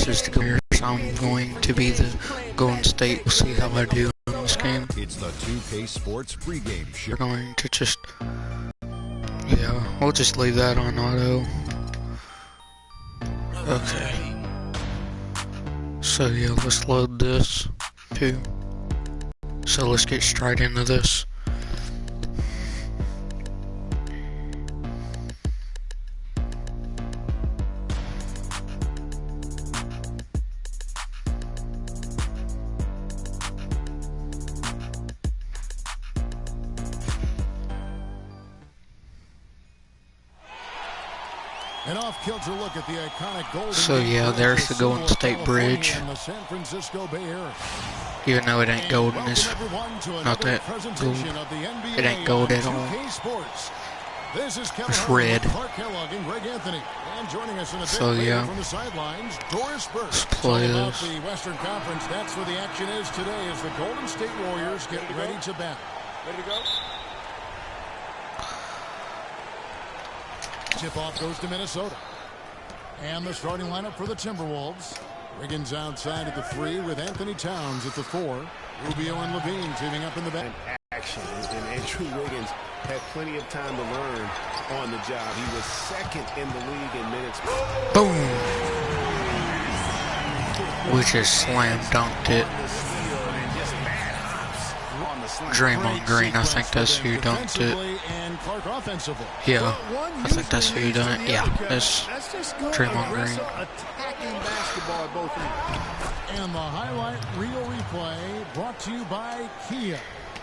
this is the Warriors. I'm going to be the Golden State. We'll see how I do in this game. It's the 2K Sports pregame show. We're going to just, yeah, we'll just leave that on auto. Okay. So yeah, let's load this too. So let's get straight into this. An off-kilter look at the iconic Golden So yeah, there's the Golden State Bridge. Even though it ain't golden, it's not that gold. It ain't gold at all. It's red. So yeah, let's play this. The Western Conference, that's where the action is today as the Golden State Warriors get ready to battle. Ready to go? Tip-off goes to Minnesota. And the starting lineup for the Timberwolves. Wiggins outside at the 3 with Anthony Towns at the 4. Rubio and Levine teaming up in the back. Action. And Andrew Wiggins had plenty of time to learn on the job. He was second in the league in minutes. Boom! We just slam dunked it. Draymond Green, I think that's who dunked it. Yeah, I think that's who done it. Yeah, it's Draymond Green. And the highlight reel replay brought to you by Kia.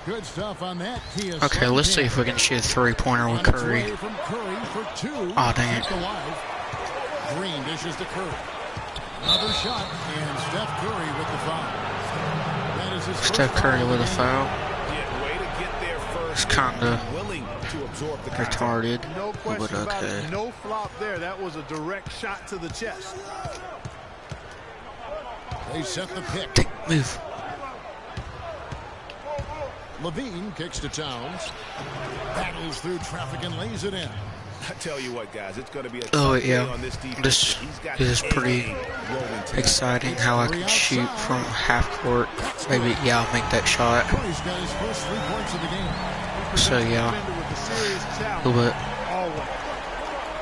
Good stuff on that Kia. Okay, let's see if we can shoot a three-pointer with Curry. Oh, dang it. Green dishes to Curry. Another shot, and Steph Curry with the foul. That is his Steph Curry with a foul. It's kinda retarded, No question but about okay. it. No flop there. That was a direct shot to the chest. They set the pick. Move. Levine kicks to Towns. Battles through traffic and lays it in. I tell you what, guys, it's going to be a Oh tough day yeah, on this defense. this is pretty exciting how I can shoot from half court. Maybe, yeah, I'll make that shot. Curry's got his first 3 points of the game. So yeah, a little bit.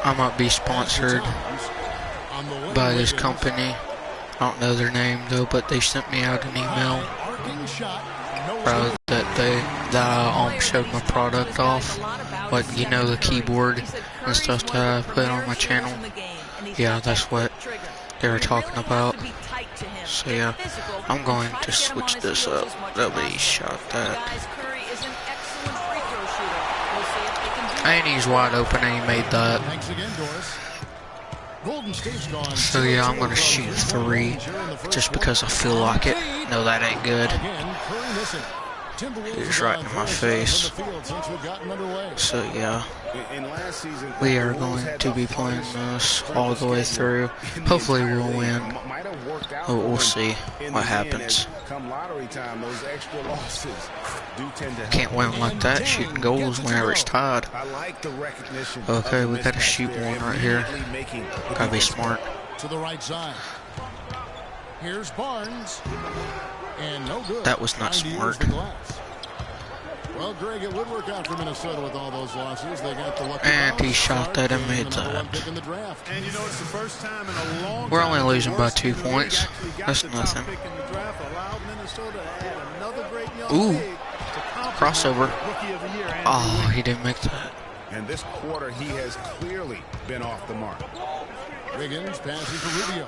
I might be sponsored by this company. I don't know their name though, but they sent me out an email that I showed my product off, like, you know, the keyboard and stuff that I put on my channel. Yeah, that's what they were talking about. So yeah, I'm going to switch this up. That way he shot that. And he's wide open and he made that. So yeah, I'm going to shoot 3 just because I feel like it. No, that ain't good. It's right in my face. So yeah, we are going to be playing this all the way through. Hopefully we'll win. But we'll see what happens. Can't win like that, shooting goals whenever it's tied. Okay, we gotta shoot one right here. Gotta be smart. To the right side. Here's Barnes. And no good. That was not smart. Well, Greg, it would work out for Minnesota with all those losses. They got the lucky and he shot that and made that. And you know, it's the first time in a long We're only losing by 2 points. That's nothing. Ooh, crossover. Oh, he didn't make that. And this quarter, he has clearly been off the mark. Wiggins passes to Rubio.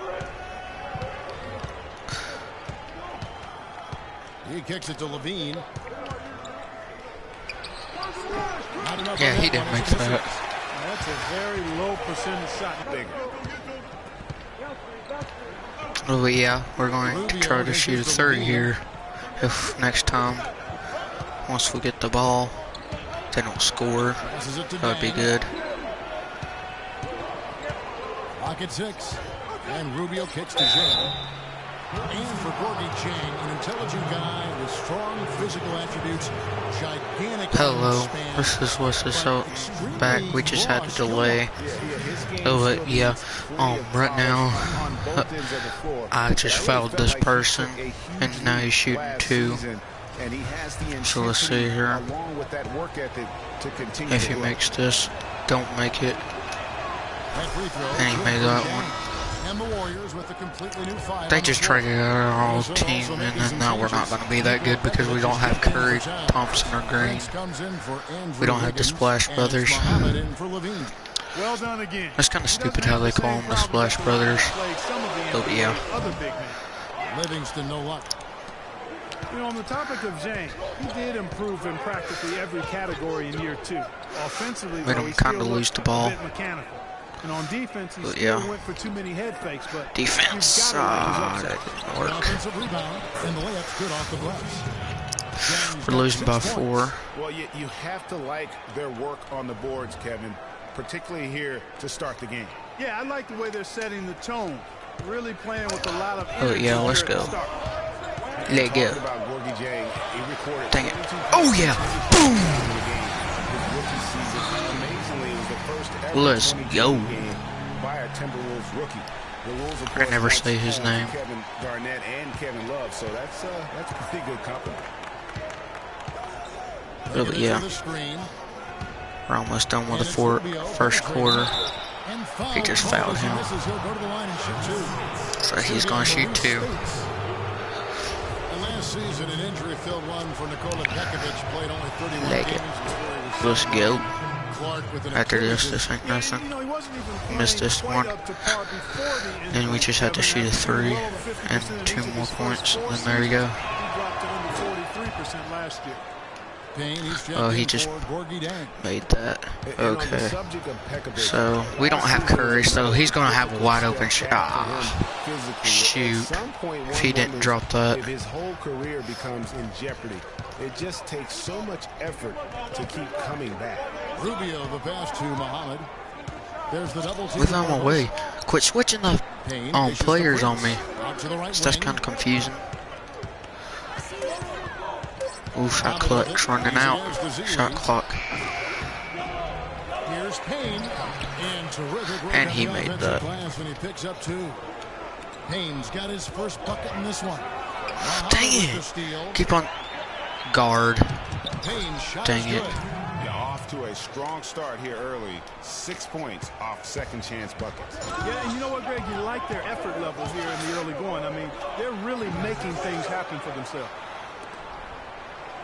He kicks it to Levine. Yeah, he didn't make that. That's a very low percentage shot. Oh, but yeah, we're going to try to shoot a 30 here. If next time, once we get the ball, they don't score, that would be good. Pocket 6. And Rubio kicks to Jay. And for Gorgie Chang, an intelligent guy with strong physical attributes, gigantic Hello, span, this is what's this out extremely back. We just had raw a skill delay. his Oh, game but yeah. still needs plenty of Right now, polish on both ends of the floor. I just I really fouled felt this like he person, took a huge and now he's leap shooting last 2. season, and he has the So let's see intensity here. along with that work ethic to continue If to he grow. makes this, don't make it. That free throw, And he good made for that Chang. one. And the Warriors with a completely new 5 They on the just floor. traded our whole team, and then now we're not going to be that good because we don't have Curry, Thompson, or Green. Bench comes in for Andrew We don't have the Wiggins, Splash and Brothers. it's Muhammad in for Levine. Well done again. That's kind of stupid how they call them the Splash Brothers. Oh, yeah. Other big men. Livingston, no luck. You know, on the topic of Zhang, he did improve in practically every category in year 2. Offensively, Made though, him he kinda still lose looked the ball. a bit mechanical. And on defense, he But still yeah. went for too many head fakes, but Defense, you've got to that like his upside. didn't work. Offensive rebound, and the layup's good off the glass. Chang's We're got losing by 6 points. 4. Well, you have to like their work on the boards, Kevin, particularly here to start the game. Yeah, I like the way they're setting the tone. Really playing with a lot of Oh, energy yeah, let's here at go. the start. Let go. Talking about Gorgie Jang, he recorded Dang it. 22 Oh, yeah. Boom. in the game. His rookie season, amazingly, it was the first ever Let's 22 go. game by a Timberwolves rookie. The Wolves, of I course, never once say his home to name. Kevin Garnett and Kevin Love, so that's pretty good company. Oh, Looking yeah. into the screen, We're almost done with and the it's Rubio. first quarter. And foul. He just As long fouled as he him. misses, he'll go to the line and shoot 2. So he's going to shoot 2. And last season, an injury-filled one for Nikola Pekovic, played only 31 Leg games. it. Let's go. Clark with an After Achilles this ain't nothing. You know, he wasn't even Missed playing this quite one. up to par before the Then we injury, just had to Kevin. shoot a 3 Well over 50% and in 2 each of more his first points. 4 And then there you go. He dropped to under 43% last year. Payne, he's Oh, he checked in just for Gorgie Dang. made that. And on the Okay. subject of Pekovic, So we don't have Curry, so he's going to have a wide open shot. Ah, shoot. If he didn't drop that. If his whole career becomes in jeopardy, it just takes so much effort to keep coming back. Rubio, the pass to Muhammad. There's the double team. Move out of my way. Quit switching the Payne dishes the players on Prince. me. Out to the right So that's wing. kind of confusing. Ooh, shot clock's running out. Shot clock. Here's Payne. And terrific work And on he the made offensive that. glass when he picks up 2. Payne's got his first bucket in this one. Muhammad Dang with the it. steal. Keep on guard. Payne's shot Dang is it. good. Yeah, off to a strong start here early. 6 points off second chance buckets. Yeah, and you know what, Greg? You like their effort levels here in the early going. I mean, they're really making things happen for themselves.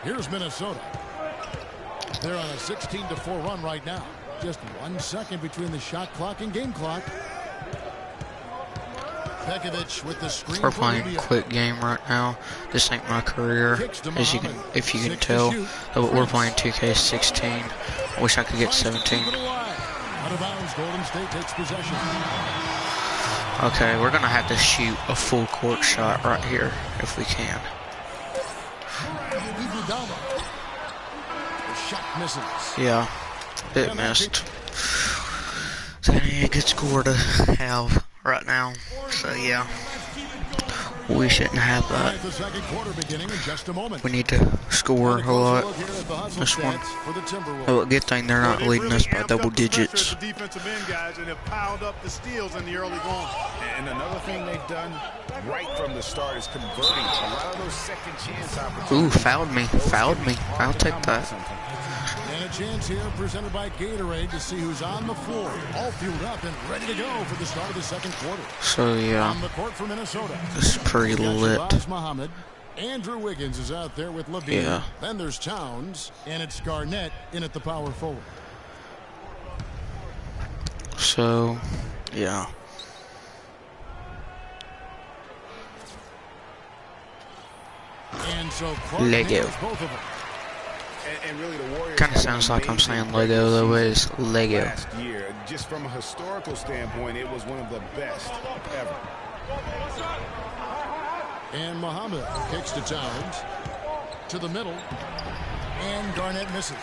Here's Minnesota. They're on a 16-4 run right now. Just 1 second between the shot clock and game clock. Pekovic with the screen. We're for playing Rubio. quick game right now. This ain't my career, Kicks to as you can, Muhammad. if you can 6 to tell. shoot. But we're playing 2K16. I wish I could get Tries to 17. keep it alive. Out of bounds, Golden State takes possession. Okay, we're gonna have to shoot a full court shot right here if we can. Iguodala. The shot misses. Yeah, it missed. So that ain't a good score to have right now. So yeah, we shouldn't have that. The second quarter beginning in just a moment. We need to score a lot. Look here at the hustle This one. stats for the Timberwolves. Oh, good thing they're not leading us by double digits. The defensive end guys and have piled up the steals in the early going. And another thing they've done right from the start is converting a lot of those second chance opportunities. Ooh, fouled me. Fouled me. I'll take that. And a chance here presented by Gatorade to see who's on the floor. All fueled up and ready to go for the start of the second quarter. So yeah, On the court for Minnesota. this is pretty We got lit. Shabazz Muhammad. Andrew Wiggins is out there with Levine. Yeah. Then there's Towns. And it's Garnett in at the power forward. So yeah. And so Clark Lego. handles both of them. And really, the Warriors Kind of had sounds an like I'm amazing saying Lego, though. regular It is season Lego. Last year, just from a historical standpoint, it was one of the best ever. And Muhammad kicks to Towns. To the middle. And Garnett misses.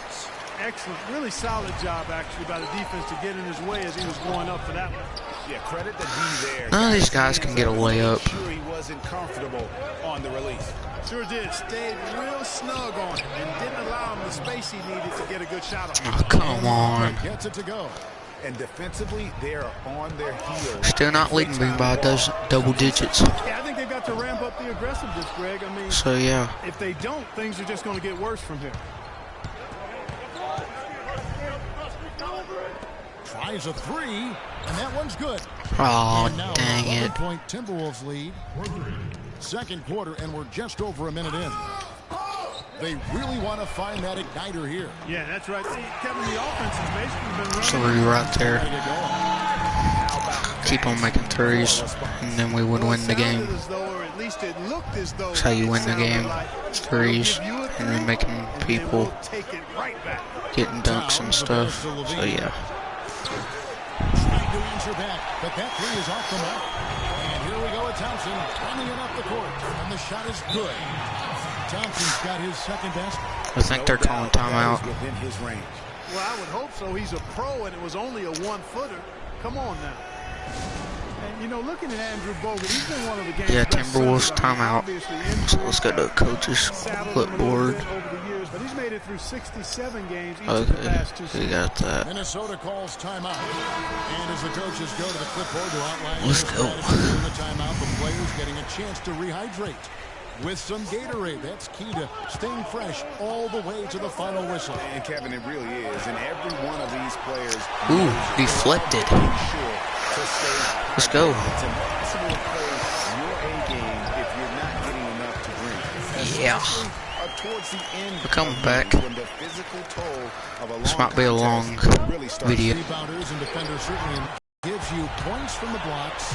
Excellent. Really solid job, actually, by the defense to get in his way as he was going up for that one. Yeah, credit the D there. None of these guys can get a layup. Sure he wasn't comfortable comfortable on the release. Sure did. Stayed real snug on him and didn't allow him the space he needed to get a good shot on. Oh, come on. Gets it to go. And defensively, they are on their heels. Still not leading me by those double digits. Yeah, I think they've got to ramp up the aggressiveness, Greg. I mean, So, yeah. if they don't, things are just going to get worse from here. Tries a three, and that one's good. Oh, And now dang an it. 11-point Timberwolves lead. Second quarter, and we're just over a minute in. They really want to find that igniter here. Yeah, that's right. See, Kevin, the offense has basically been running. 3 right there. Ready to go. Keep on making threes, and then we would win the game. That's how you win the game. Threes, and then making people getting dunks and stuff. So, yeah. Trying to answer back, but that three is off the mark. And here we go with Thompson running it up the court, and the shot is good. Thompson's got his second basket. I think they're calling timeout. Within his range. Well, I would hope so. He's a pro, and it was only a one-footer. Come on now. And, you know, looking at Andrew Bogut, he's been one of the game's Yeah, best Timberwolves centers. I mean, timeout. obviously So let's go to the coach's saddled him a little clipboard. bit over the years, but he's made it through 67 games each of the Okay, past 2 we seasons. got that. Minnesota calls timeout. And as the coaches go to the clipboard to outline Let's their go. strategy during the timeout, the players getting a chance to rehydrate with some Gatorade. That's key to staying fresh all the way to the final whistle. And Kevin, it really is. And every one of these players Ooh, deflected. sure to stay. Let's go. It's impossible to play your A game if you're not getting enough to drink. Yeah. Especially, towards the end We're coming of back. games when the physical toll of a This long might be a long contest really starts. video. Rebounders and defenders certainly gives you points from the blocks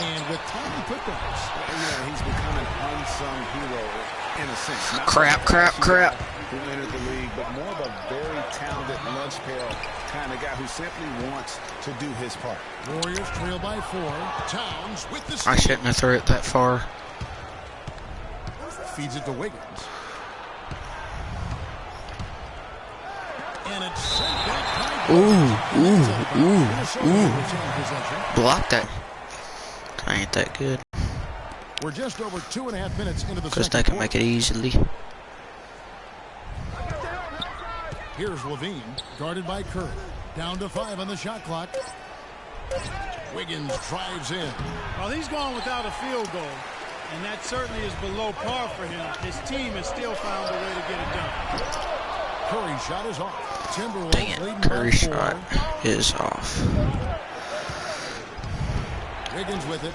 and with tiny putbacks. Yeah, he's become an unsung hero in a sense. Not Crap, crap, crap. who entered the league, but more of a very talented lunch pail kind of guy who simply wants to do his part. Warriors trail by 4. Towns with the I steal. shouldn't have threw it that far. Feeds it to Wiggins. And it's sent back by Ooh. Block that. I ain't that good. We're just over 2.5 minutes into the Because second they can quarter. make it easily. Here's Levine, guarded by Curry. Down to 5 on the shot clock. Wiggins drives in. Well, he's gone without a field goal, and that certainly is below par for him. His team has still found a way to get it done. Curry's shot is off. Timberwolves Dang leading it. by Curry 4. shot is off. Wiggins with it.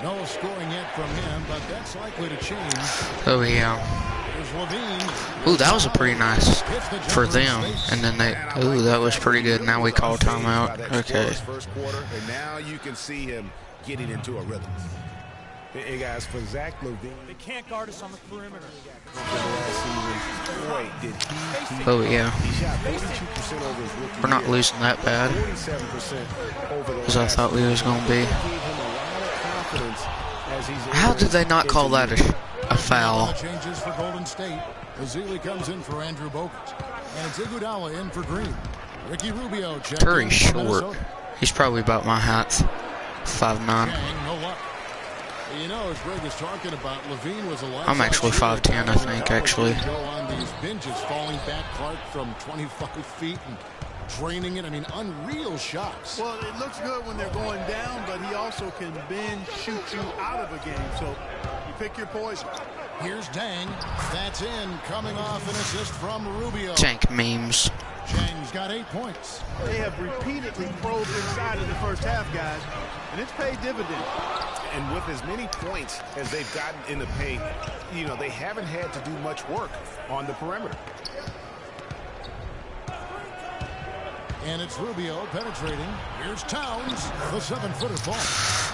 No scoring yet from him, but that's likely to change. Oh, yeah. Here's Levine. Ooh, that was a pretty nice for them. And then they, ooh, that was pretty good. Now we call timeout. Okay. First quarter, and now you can see him getting into a rhythm. Hey guys, for Zach LaVine, They can't guard us on the perimeter. last season, boy, did he Oh, yeah. He shot 42% over his rookie We're not year, losing that bad. 47% over the As I last thought we was going to be. Gave him a lot of confidence as he's How did they not entering call into that year. a foul? Changes for Golden State. Azili comes in for Andrew Bogut. And it's Iguodala in for Green. Ricky Rubio checked in Curry's for short. Minnesota. He's probably about my height. 5'9". Chang, no luck. You know, as Greg was talking about, Levine was a lot. I'm actually 5'10", I think, actually. Go on these binges, falling back Clark from 25 feet and draining it. I mean, unreal shots. Well, it looks good when they're going down, but he also can bend, shoot you out of a game. So you pick your poison. Here's Dang. That's in, coming off an assist from Rubio. Tank memes. Chang's got 8 points. They have repeatedly probed inside in the first half, guys, and it's paid dividends. And with as many points as they've gotten in the paint, you know, they haven't had to do much work on the perimeter. And it's Rubio penetrating. Here's Towns. The 7-footer falls.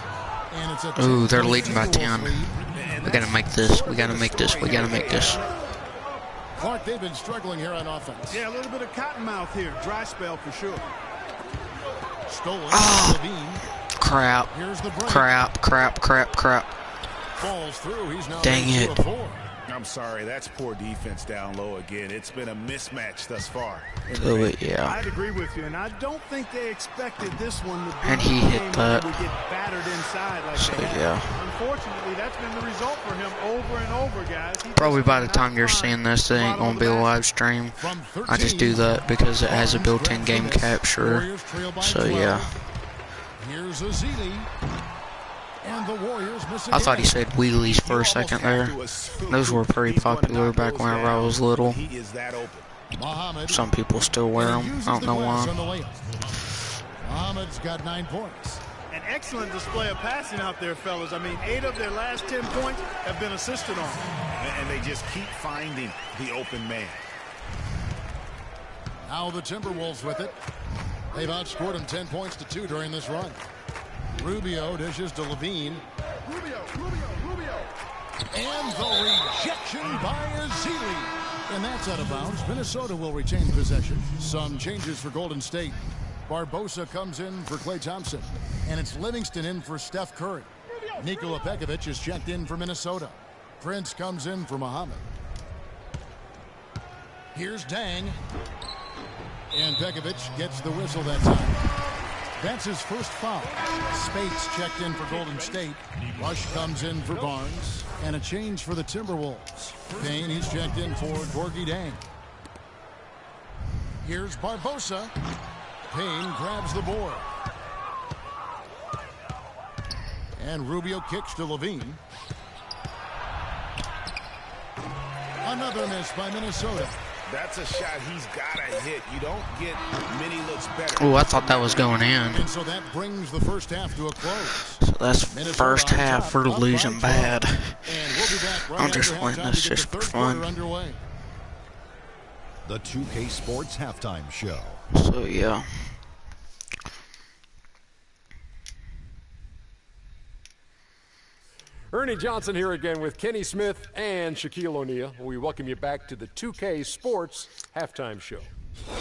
And it's a Ooh, they're 10-point leading by 10. Timberwolves lead. We gotta make this. We gotta make this. We gotta make this. Clark, they've been struggling here on offense. Yeah, a little bit of cottonmouth here. Dry spell for sure. Stolen. Ah. Levine. Crap. Here's the break. Crap. Crap. Crap. Crap. Falls through. He's now Dang made it. 2 of 4. I'm sorry, that's poor defense down low again. It's been a mismatch thus far. Oh, yeah. I'd agree with you, and I don't think they expected this one to be And he hit that. would get battered inside like So, they have. yeah. Unfortunately, that's been the result for him over and over, guys. He Probably just by the cannot time you're find seeing this, it ain't bottom gonna of be the a basket. live stream. From 13, I just do that because it has a built-in game capture. Warriors trail by So 12. yeah. Here's Ezeli. And the Warriors miss I thought he again. said wheelies for a second there. Those were pretty popular back whenever I was little. He is that open. Muhammad. Some people still wear And them. he uses I don't the know glass why. on the layup. Muhammad's got 9 points. An excellent display of passing out there, fellas. I mean, 8 of their last 10 points have been assisted on. And they just keep finding the open man. Now the Timberwolves with it. They've outscored them 10 points to 2 during this run. Rubio dishes to Levine. Rubio. And the rejection by Ezeli. And that's out of bounds. Minnesota will retain possession. Some changes for Golden State. Barbosa comes in for Klay Thompson. And it's Livingston in for Steph Curry. Nikola Pekovic is checked in for Minnesota. Prince comes in for Muhammad. Here's Dang. And Pekovic gets the whistle that time. That's his first foul. Spates checked in for Golden State. Rush comes in for Barnes. And a change for the Timberwolves. Payne, he's checked in for Gorgie Dang. Here's Barbosa. Payne grabs the board. And Rubio kicks to Levine. Another miss by Minnesota. That's a shot he's got to hit. You don't get many looks better. Oh, I thought that was going in. And so that brings the first half to a close. So that's first half. We're up by losing 12. bad. And we'll be back right I'm after just playing halftime this to get just the for third fun. quarter underway. The 2K Sports Halftime Show. So yeah. Ernie Johnson here again with Kenny Smith and Shaquille O'Neal. We welcome you back to the 2K Sports Halftime Show.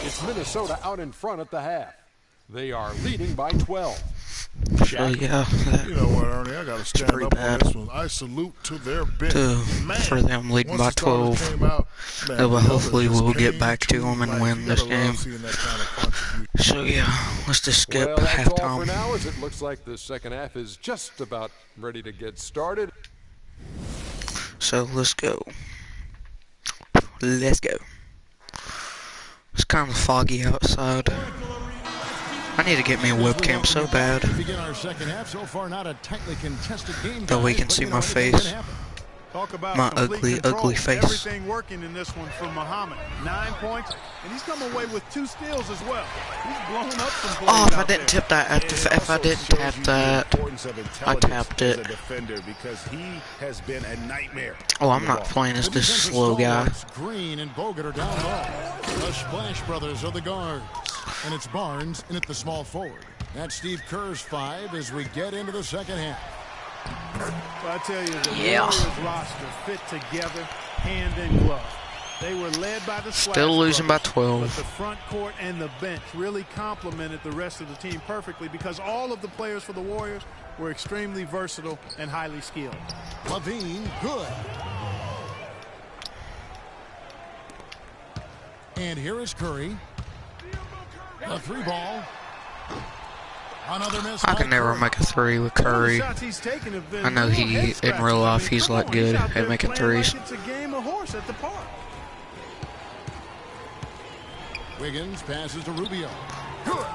It's Minnesota out in front at the half. They are leading by 12. So yeah. You know what, Ernie? I got to stand pretty up bad. on this one. I salute to their bench. For them leading by once the starters 12. came out, man, But the hopefully numbers we'll just get came back to them and life. win You this gotta love game. seeing that kind of contribution. So yeah, let's just skip Well, that's all for halftime. now, as it looks like the second half is just about ready to get started. So let's go. Let's go. It's kind of foggy outside. I need to get me a webcam so bad. Begin our second half. So far, not a tightly contested game. That we guys, can but see you my know, anything face. can happen. Talk about My complete ugly, control. ugly face. Everything working in this one from Muhammad. 9 points, and he's come away with 2 steals as well. He's blown up some plays Oh, if I out didn't there. tip that, if I didn't tap that, I tapped As it. a defender, because he has been a nightmare. Oh, I'm not playing as The this defensive slow guy. stalwarts, Green and Bogut are down low. The Splash Brothers are the guards. And it's Barnes in at the small forward. That's Steve Kerr's 5 as we get into the second half. Well, I tell you, the Yeah. Warriors roster fit together, hand in glove. They were led by the Splash Still losing by Brothers, 12. But the front court and the bench really complemented the rest of the team perfectly because all of the players for the Warriors were extremely versatile and highly skilled. Levine, good. And here is Curry. A 3 ball. Another miss. I by can never Curry. make a 3 with Some of the Curry. shots he's taken have been I know real he, in head-scratchers. real life, I mean, he's come like on, good out at there making playing threes. Like it's a game of horse at the park. Wiggins passes to Rubio. Good.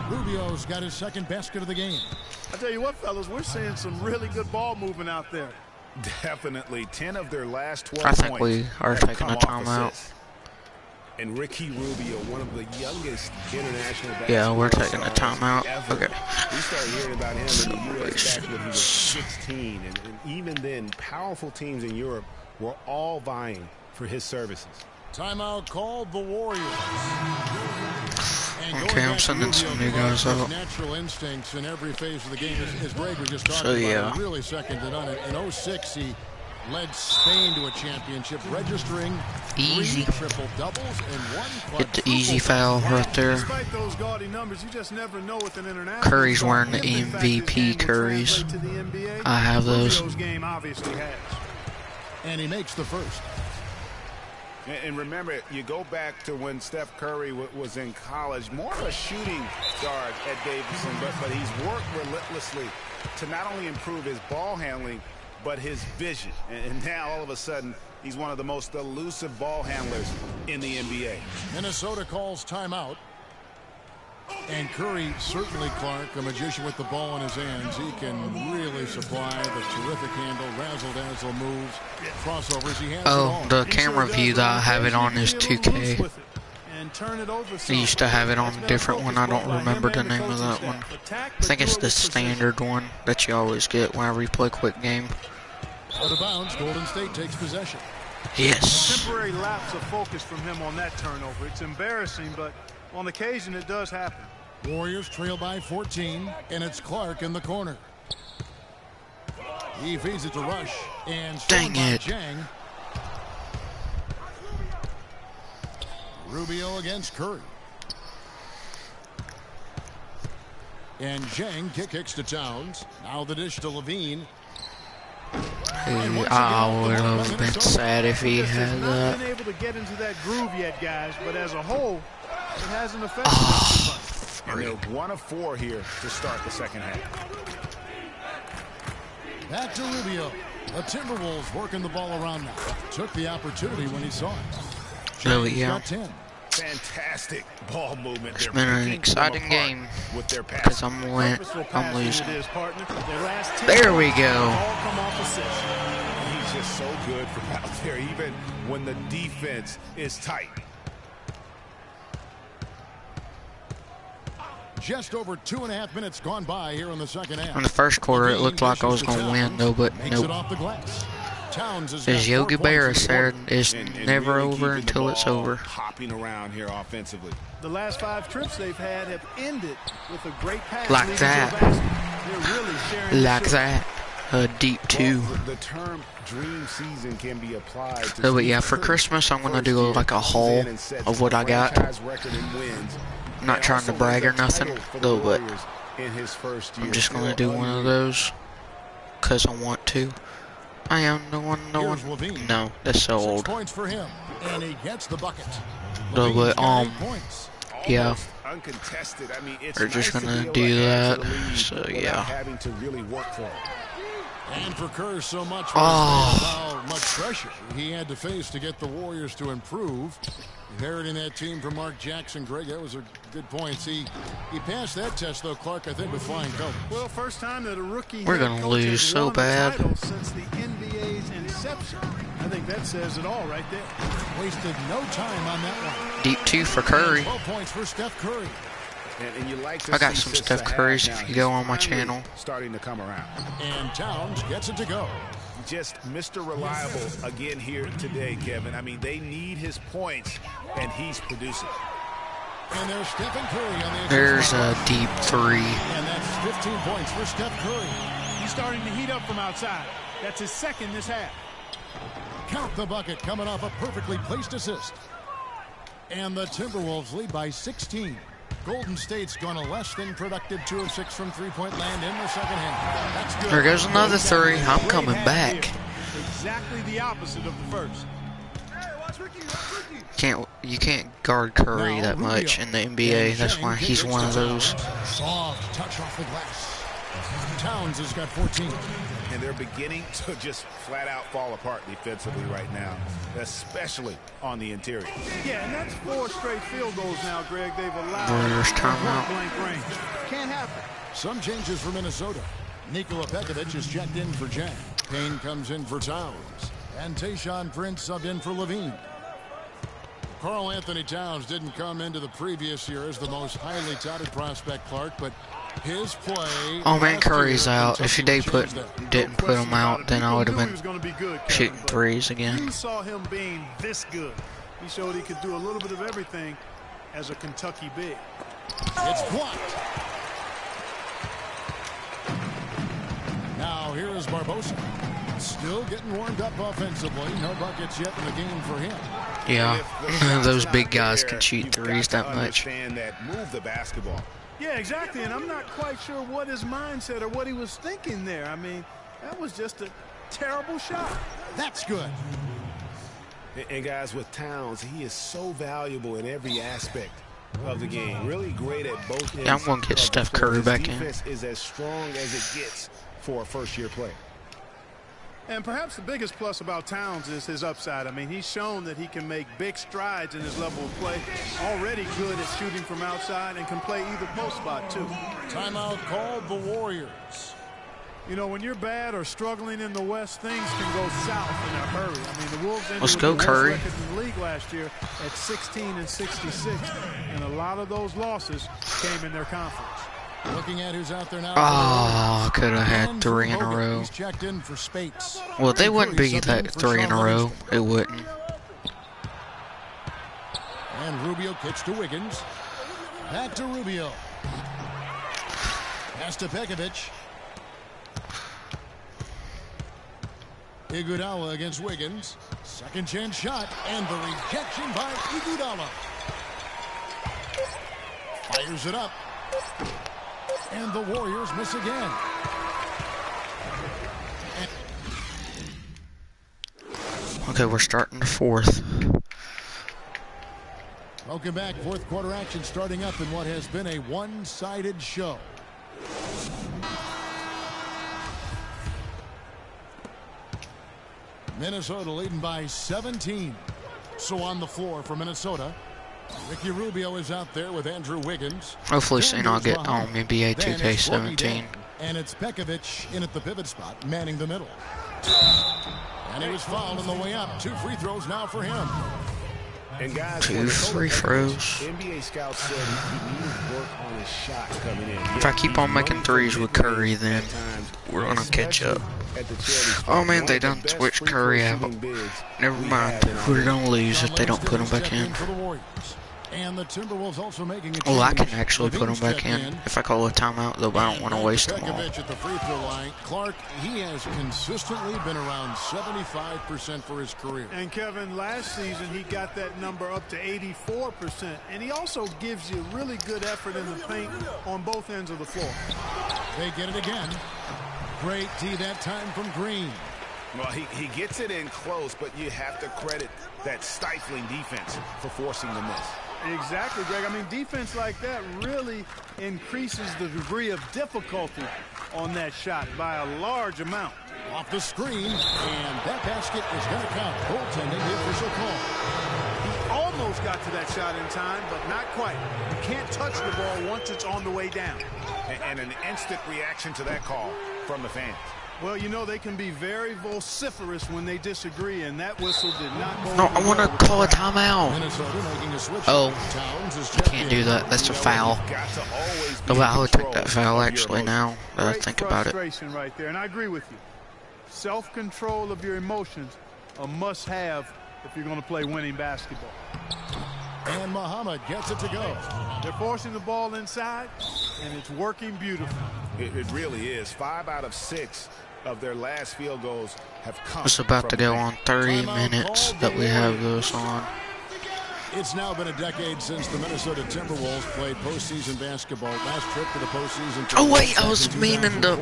Rubio's got his second basket of the game. I tell you what, fellas, we're seeing some really good ball movement out there. Definitely 10 of their last 12 I think points we are have taking come a off timeout. assists. And Ricky Rubio, one of the youngest international basketball Yeah, we're taking a stars timeout. ever. Okay. We started hearing about him in the U.S. back when he was 16. And even then, powerful teams in Europe were all vying for his services. Timeout called the Warriors. And Okay, going I'm back to sending some Rubio, new guys his out. Natural instincts in every phase of the game, as Greg was just talking So, yeah. about, really second to none. In 06, he led Spain to a championship, registering Easy. 3 triple doubles and 1 Get the easy foul right there. Despite those gaudy numbers, you just never know with an international Curry's star wearing the if, in fact, his MVP game will Curry's. translate to the NBA. I have those. Rubio's game obviously has. And he makes the first. And remember, you go back to when Steph Curry was in college, more of a shooting guard at Davidson, but he's worked relentlessly to not only improve his ball handling, but his vision. And now, all of a sudden, he's one of the most elusive ball handlers in the NBA. Minnesota calls timeout. And Curry, certainly, Clark, a magician with the ball in his hands. He can really supply the terrific handle, razzle-dazzle moves, crossovers. He has it all. The camera view that I have it on is 2K. I used to have it on a different one. I don't remember the name of that one. I think it's the standard one that you always get whenever you play quick game. Out of bounds, Golden State takes possession. Yes. Temporary lapse of focus from him on that turnover. It's embarrassing, but on occasion it does happen. Warriors trail by 14, and it's Clark in the corner. He feeds it to Rush, and dang it. Jang. Rubio against Curry. And Jang kicks to Towns. Now the dish to Levine. I would have been sad if he had that. Not been able to get into that groove yet, guys, but as a whole, it hasn't affected us too much. And they're 1 of 4 here to start the second half. Back to Rubio. The Timberwolves working the ball around now. Took the opportunity when he saw it. Oh, yeah. Got 10. Fantastic ball movement. It's been an exciting game because I'm losing. There we go. He's just so good from out there, even when the defense is tight. Just over 2.5 minutes gone by here in the second half. In the first quarter, it looked like I was going to win, though, but nope. There's Yogi Berra said it's never over until it's over. Hopping around here offensively. The last 5 trips they've had have ended with a great pass. Like that. Like that. A deep 2. Well, the term dream season can be applied to but yeah, for Christmas, I'm going to do like a haul of what I got. I'm not trying to brag or nothing, though, but I'm just going to do one of those because I want to. I am the one. No, that's so old. 6 points for him, and he gets the bucket. No, but yeah. Uncontested. I mean, it's We're just gonna do that. So yeah. Having to really work for it. And for Kerr, so much much pressure he had to face to get the Warriors to improve. Inheriting that team from Mark Jackson, Greg, that was a good point. See, he passed that test, though, Clark, I think, with flying colors. Well, first time that a rookie we're going to lose so bad. Since the NBA's inception. I think that says it all right there. Wasted no time on that one. Deep 2 for Curry. 12 points for Steph Curry. And you like to I got some Steph Currys if you go on my channel. Starting to come around. And Towns gets it to go. Just Mr. Reliable again here today, Kevin. I mean, they need his points, and he's producing. And there's Stephen Curry on the There's a deep 3. And that's 15 points for Steph Curry. He's starting to heat up from outside. That's his second this half. Count the bucket coming off a perfectly placed assist. And the Timberwolves lead by 16. Golden State's gone a less than productive 2 of 6 from three-point land in the second half. That's good. There goes another 3. I'm coming back. Exactly the opposite of the first. You can't guard Curry that much in the NBA. That's why he's one of those. Soft touch off the glass. Towns has got 14. And they're beginning to just flat out fall apart defensively right now, especially on the interior. Yeah, and that's 4 straight field goals now, Greg. They've allowed Warriors timeout. blank range. Can't happen. Some changes for Minnesota. Nikola Pekovic is checked in for Jack. Payne comes in for Towns. And Tayshaun Prince subbed in for Levine. Karl Anthony Towns didn't come into the previous year as the most highly touted prospect, Clark, but his play. Oh man, Curry's out. If they didn't put him out, then I would have been shooting 3s again. You saw him being this good. He showed he could do a little bit of everything as a Kentucky big. It's blocked. Now here is Barbosa. Still getting warmed up offensively. No buckets yet in the game for him. Yeah, those big guys can shoot 3s that much. Move the basketball. Yeah, exactly, and I'm not quite sure what his mindset or what he was thinking there. I mean, that was just a terrible shot. That's good. And guys, with Towns, he is so valuable in every aspect of the game. Really great at both ends. Yeah, I'm going to get Steph Curry back in. His defense is as strong as it gets for a first-year player. And perhaps the biggest plus about Towns is his upside. I mean, he's shown that he can make big strides in his level of play. Already good at shooting from outside and can play either post spot, too. Timeout called the Warriors. You know, when you're bad or struggling in the West, things can go south in a hurry. I mean, the Wolves ended Let's with go, the worst Curry. record in the league last year at 16-66, and a lot of those losses came in their conference. Looking at who's out there now. Oh, could have had Andrew 3 in a Bogut. row. He's checked in for Spates. Well, they And wouldn't Curry be subbed in that for 3 in Sean a row. Livingston. It wouldn't. And Rubio kicks to Wiggins. Back to Rubio. Pass to Pekovic. Iguodala against Wiggins. Second chance shot. And the rejection by Iguodala. Fires it up. And the Warriors miss again. Okay, we're starting the 4th. Welcome back. Fourth quarter action starting up in what has been a one-sided show. Minnesota leading by 17. So on the floor for Minnesota, Ricky Rubio is out there with Andrew Wiggins. Hopefully soon I'll get Muhammad. on NBA Then it's Courtney 2K17. Dent, and it's Pekovic in at the pivot spot, manning the middle. And he was fouled on the way up. 2 free throws now for him. And guys, 2 for the free total throws. NBA scouts said he needs work on his shot coming in. If I keep on making threes with Curry, then we're gonna catch up. Oh man, they done switched Curry out. Never mind. We're gonna lose if they don't put him back in. For the Warriors. And the Timberwolves also making a Well, I can change. actually put him back Levine in checked if I call a timeout, though I don't want to waste them all. Pekovic at the free throw line. Clark, he has consistently been around 75% for his career. And Kevin, last season he got that number up to 84%, and he also gives you really good effort in the paint on both ends of the floor. They get it again. Great D that time from Green. Well, he gets it in close, but you have to credit that stifling defense for forcing the miss. Exactly, Greg. I mean, defense like that really increases the degree of difficulty on that shot by a large amount. Off the screen, and that basket is going to count. Goaltending, the official call. He almost got to that shot in time, but not quite. You can't touch the ball once it's on the way down. And an instant reaction to that call from the fans. Well, you know, they can be very vociferous when they disagree, and that whistle did not go. No, I want to call a timeout. Minnesota making a switch. Oh, Towns is I can't do that. That's a foul. Got to always be No, in I would take control that foul of your actually emotions. now that I Great think about it. frustration right there, and I agree with you. Self-control of your emotions, a must-have if you're going to play winning basketball. And Muhammad gets it to go. They're forcing the ball inside, and it's working beautifully. It really is. 5 out of 6 of their last field goals have come. It's about to from go the on 30 minutes that we have this on. It's now been a decade since the Minnesota Timberwolves played postseason basketball. Last trip to the postseason. Oh wait, I was meaning to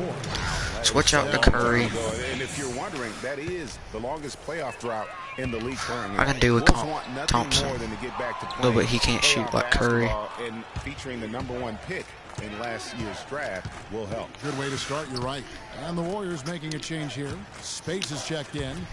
switch out to Curry. And if you're wondering, that is the longest playoff drought in the league currently. I can do with Wolves want nothing Thompson. more than to get back to No, playing but he can't shoot playoff like Curry. basketball, and featuring the #1 pick in last year's draft will help. Good way to start, you're right. And the Warriors making a change here. Spates is checked in.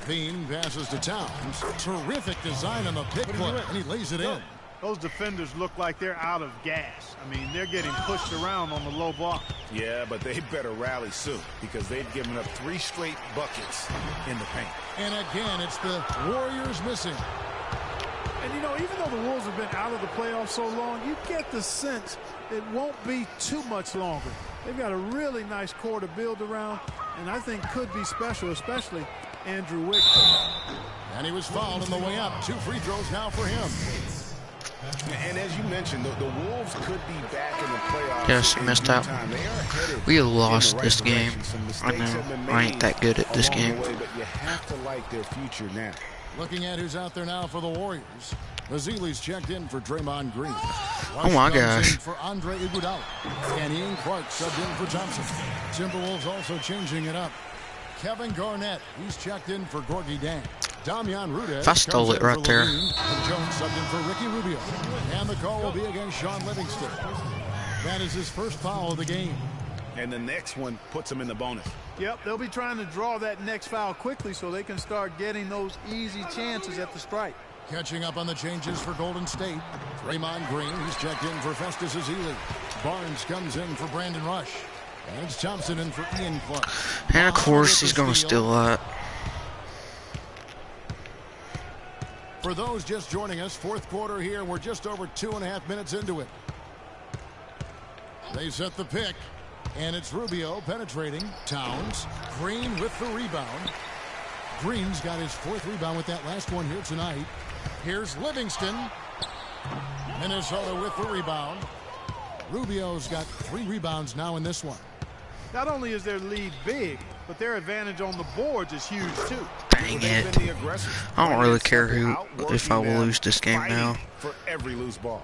Levine passes to Towns. Terrific design on the pick play, and he lays it in. Those defenders look like they're out of gas. I mean, they're getting pushed around on the low block. Yeah, but they better rally soon because they've given up 3 straight buckets in the paint. And again, it's the Warriors missing. And, you know, even though the Wolves have been out of the playoffs so long, you get the sense it won't be too much longer. They've got a really nice core to build around, and I think could be special, especially Andrew Wiggins. And he was fouled on the way up. 2 free throws now for him. And as you mentioned, the Wolves could be back in the playoffs. Yes, in missed due out. time. They are headed We in the lost right this game. direction. Some I mistakes have know. been I ain't made that good at this along the game. way, but you have to like their future now. Looking at who's out there now for the Warriors. Ezeli's checked in for Draymond Green. Oh my gosh. For Andre Iguodala. And Ian Clark subbed in for Thompson. Timberwolves also changing it up. Kevin Garnett, he's checked in for Gorgie Dang. Damian Rudez. I stole it right there. And Jones subbed in for Ricky Rubio. And the call will be against Sean Livingston. That is his first foul of the game. And the next one puts him in the bonus. Yep, they'll be trying to draw that next foul quickly so they can start getting those easy chances at the strike. Catching up on the changes for Golden State. Draymond Green, he's checked in for Festus Ezeli. Barnes comes in for Brandon Rush. And it's Thompson in for Ian Clark. And of course, he's going to steal that. For those just joining us, fourth quarter here. We're just over 2.5 minutes into it. They set the pick. And it's Rubio penetrating. Towns. Green with the rebound. Green's got his fourth rebound with that last one here tonight. Here's Livingston. Minnesota with the rebound. Rubio's got 3 rebounds now in this one. Not only is their lead big, but their advantage on the boards is huge too. Dang it. I don't really care if I will lose this game now. For every loose ball.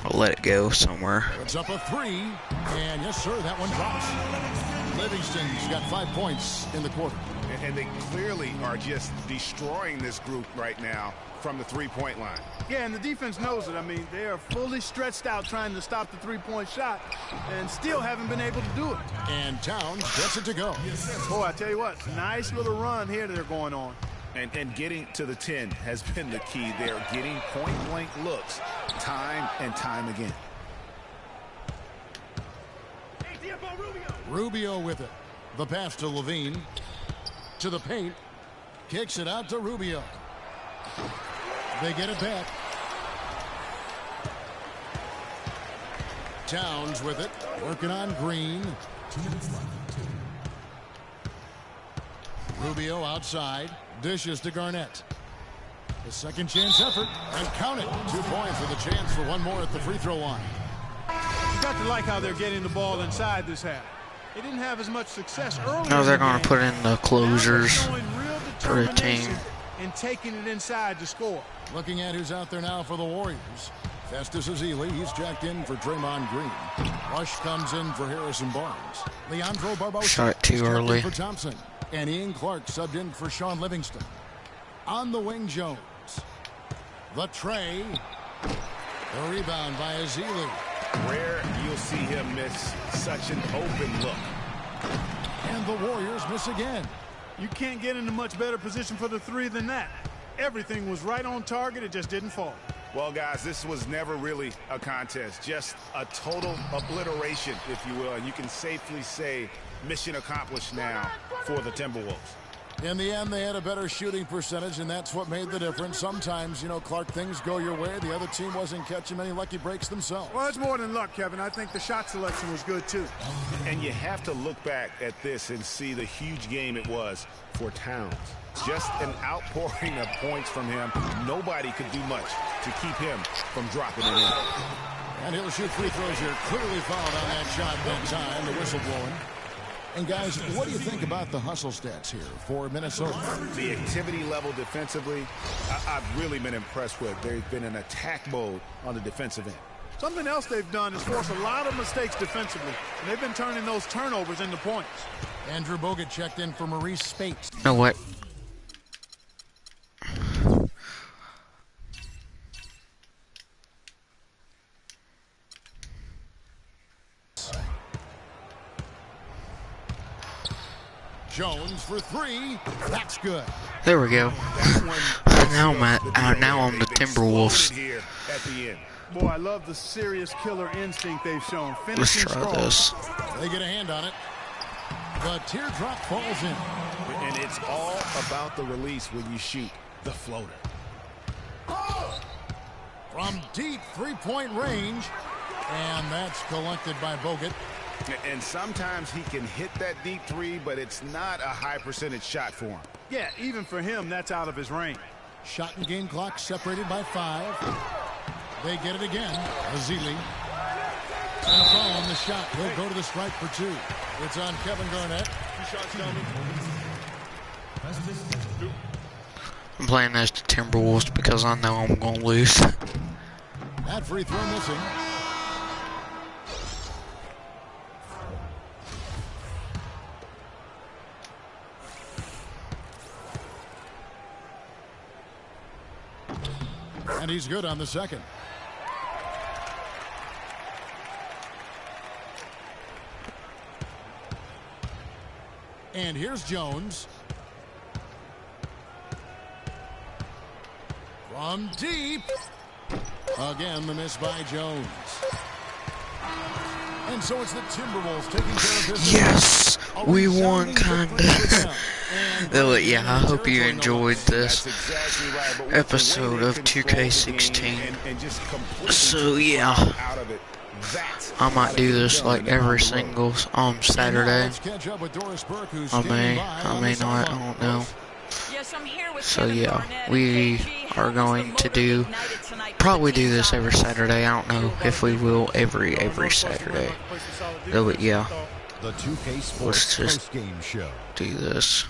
I'll let it go somewhere. It's up a 3. And yes, sir, that one drops. Livingston's got 5 points in the quarter. And they clearly are just destroying this group right now from the three-point line. Yeah, and the defense knows it. I mean, they are fully stretched out trying to stop the three-point shot and still haven't been able to do it. And Towns gets it to go. Boy, I tell you what, nice little run here they're going on. And getting to the 10 has been the key. They're getting point-blank looks time and time again. Rubio with it. The pass to Levine. To the paint. Kicks it out to Rubio. They get it back. Towns with it. Working on Green. 2 minutes left. Rubio outside. Dishes to Garnett. The second chance effort. And count it. 2 points with a chance for one more at the free throw line. You got to like how they're getting the ball inside this half. They didn't have as much success earlier. Now they're going to put in the closers for the team. And taking it inside to score. Looking at who's out there now for the Warriors. Festus Ezeli, he's jacked in for Draymond Green. Rush comes in for Harrison Barnes. Leandro Barbosa. Shot too early. For Thompson. And Ian Clark subbed in for Sean Livingston. On the wing, Jones. The tray. The rebound by Ezeli. Rare you'll see him miss such an open look. And the Warriors miss again. You can't get in a much better position for the 3 than that. Everything was right on target. It just didn't fall. Well, guys, this was never really a contest. Just a total obliteration, if you will. And you can safely say mission accomplished now for the Timberwolves. In the end, they had a better shooting percentage, and that's what made the difference. Sometimes, you know, Clark, things go your way. The other team wasn't catching many lucky breaks themselves. Well, it's more than luck, Kevin. I think the shot selection was good, too. And you have to look back at this and see the huge game it was for Towns. Just an outpouring of points from him. Nobody could do much to keep him from dropping it in. And he'll shoot free throws here. Clearly fouled on that shot that time. The whistle blowing. And guys, what do you think about the hustle stats here for Minnesota? The activity level defensively, I've really been impressed with. They've been in attack mode on the defensive end. Something else they've done is force a lot of mistakes defensively, and they've been turning those turnovers into points. Andrew Bogut checked in for Maurice Spates. You know what? Jones for 3. That's good. There we go. Now I'm the Timberwolves. Here at the end. Boy, I love the serious killer instinct they've shown. Let's Finishing try strong. this. They get a hand on it. The teardrop falls in. And it's all about the release when you shoot the floater. From deep three-point range. And that's collected by Bogut. And sometimes he can hit that deep 3, but it's not a high percentage shot for him. Yeah, even for him, that's out of his range. Shot and game clock separated by 5. They get it again. Ezeli. And a foul on the shot. He'll go to the strike for 2. It's on Kevin Garnett. 2 shots, gentlemen. I'm playing as the Timberwolves because I know I'm gonna lose. That free throw missing. And he's good on the second. And here's Jones. From deep. Again, the miss by Jones. And so it's the Timberwolves taking care of business. Yes, we won, kinda. Oh, yeah, I hope you enjoyed this episode of 2K16. So, yeah, I might do this like every single Saturday. I may not, I don't know. So, yeah, we are going to probably do this every Saturday. I don't know if we will every Saturday. But, yeah, The 2K let's Sports just post-game show. do this.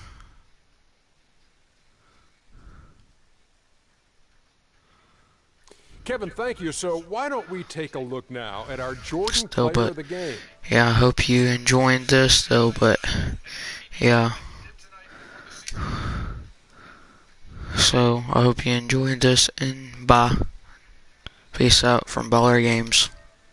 Kevin, thank you. So why don't we take a look now at our Jordan Still, player but of the game? yeah, I hope you enjoyed this though, but yeah. So I hope you enjoyed this, and bye. Peace out from Baller Games.